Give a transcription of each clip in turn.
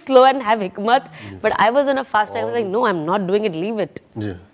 slow and have hikmat, but I was on a fast track. I was like, no, I'm not doing it. Leave it.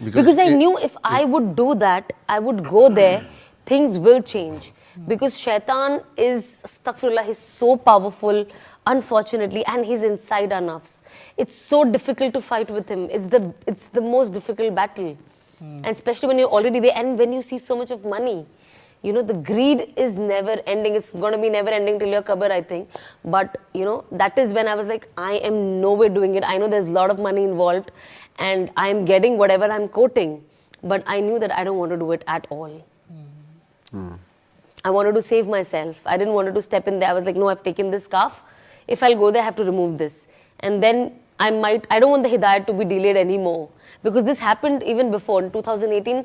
because I knew if I would do that, I would go there, things will change. Because Shaitan is, astaghfirullah, he's so powerful, unfortunately, and he's inside our nafs. It's so difficult to fight with him. It's the most difficult battle. And especially when you're already there and when you see so much of money. You know, the greed is never ending. It's going to be never ending till your qabr, I think. But, you know, that is when I was like, I am no way doing it. I know there's a lot of money involved and I am getting whatever I'm quoting. But I knew that I don't want to do it at all. I wanted to save myself. I didn't want to step in there. I was like, no, I've taken this scarf. If I'll go there, I have to remove this. And then I don't want the hidayat to be delayed anymore. Because this happened even before. In 2018,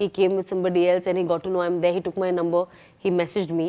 He came with somebody else and he got to know I'm there. He took my number. He messaged me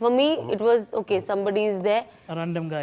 for me it was okay, somebody is there, A random guy.